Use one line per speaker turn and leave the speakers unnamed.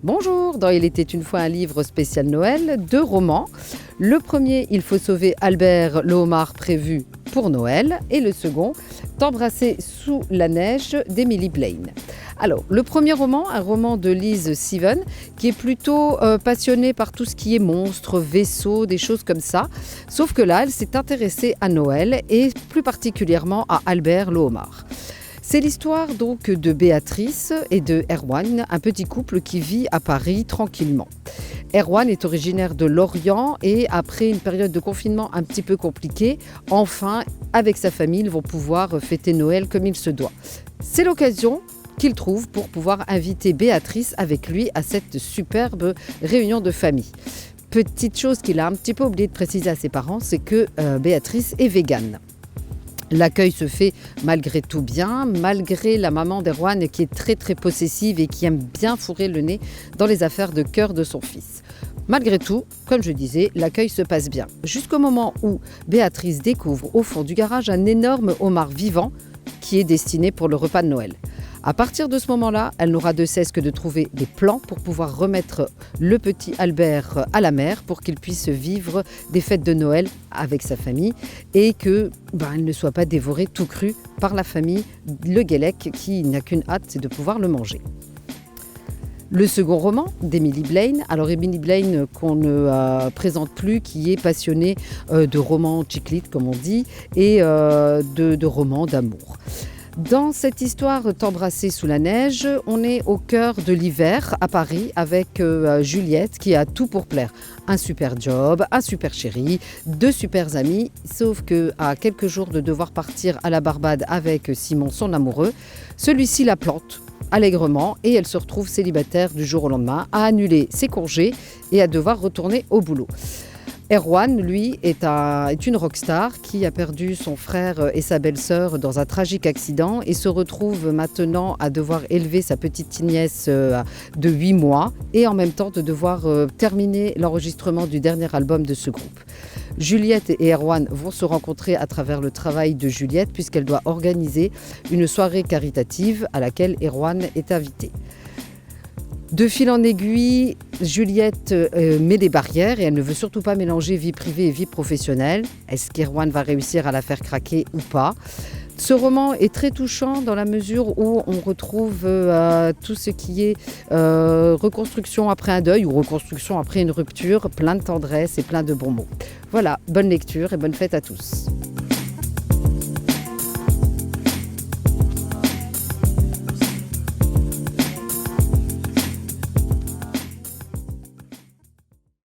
Bonjour, dans Il était une fois un livre spécial Noël, 2 romans. Le premier, Il faut sauver Albert le homard prévu pour Noël, et le second, T'embrasser sous la neige d'Emily Blaine. Alors, le premier roman, un roman de Lise Steven, qui est plutôt passionnée par tout ce qui est monstres, vaisseaux, des choses comme ça. Sauf que là, elle s'est intéressée à Noël et plus particulièrement à Albert le homard. C'est l'histoire donc de Béatrice et de Erwan, un petit couple qui vit à Paris tranquillement. Erwan est originaire de Lorient et après une période de confinement un petit peu compliquée, enfin, avec sa famille, ils vont pouvoir fêter Noël comme il se doit. C'est l'occasion qu'il trouve pour pouvoir inviter Béatrice avec lui à cette superbe réunion de famille. Petite chose qu'il a un petit peu oublié de préciser à ses parents, c'est que Béatrice est végane. L'accueil se fait malgré tout bien, malgré la maman d'Erwan qui est très très possessive et qui aime bien fourrer le nez dans les affaires de cœur de son fils. Malgré tout, comme je disais, l'accueil se passe bien. Jusqu'au moment où Béatrice découvre au fond du garage un énorme homard vivant qui est destiné pour le repas de Noël. À partir de ce moment-là, elle n'aura de cesse que de trouver des plans pour pouvoir remettre le petit Albert à la mer pour qu'il puisse vivre des fêtes de Noël avec sa famille et que il ne soit pas dévoré tout cru par la famille Le Guélec qui n'a qu'une hâte, c'est de pouvoir le manger. Le second roman d'Emily Blaine, alors Emily Blaine qu'on ne présente plus, qui est passionnée de romans chick lit comme on dit et de romans d'amour. Dans cette histoire T'embrasser sous la neige, on est au cœur de l'hiver à Paris avec Juliette qui a tout pour plaire. Un super job, un super chéri, 2 super amis, sauf qu'à quelques jours de devoir partir à la Barbade avec Simon, son amoureux, celui-ci la plante allègrement et elle se retrouve célibataire du jour au lendemain, à annuler ses congés et à devoir retourner au boulot. Erwan, lui, est une rockstar qui a perdu son frère et sa belle-sœur dans un tragique accident et se retrouve maintenant à devoir élever sa petite nièce de 8 mois et en même temps de devoir terminer l'enregistrement du dernier album de ce groupe. Juliette et Erwan vont se rencontrer à travers le travail de Juliette puisqu'elle doit organiser une soirée caritative à laquelle Erwan est invité. De fil en aiguille, Juliette met des barrières et elle ne veut surtout pas mélanger vie privée et vie professionnelle. Est-ce qu'Erwan va réussir à la faire craquer ou pas ? Ce roman est très touchant dans la mesure où on retrouve tout ce qui est reconstruction après un deuil ou reconstruction après une rupture, plein de tendresse et plein de bons mots. Voilà, bonne lecture et bonne fête à tous.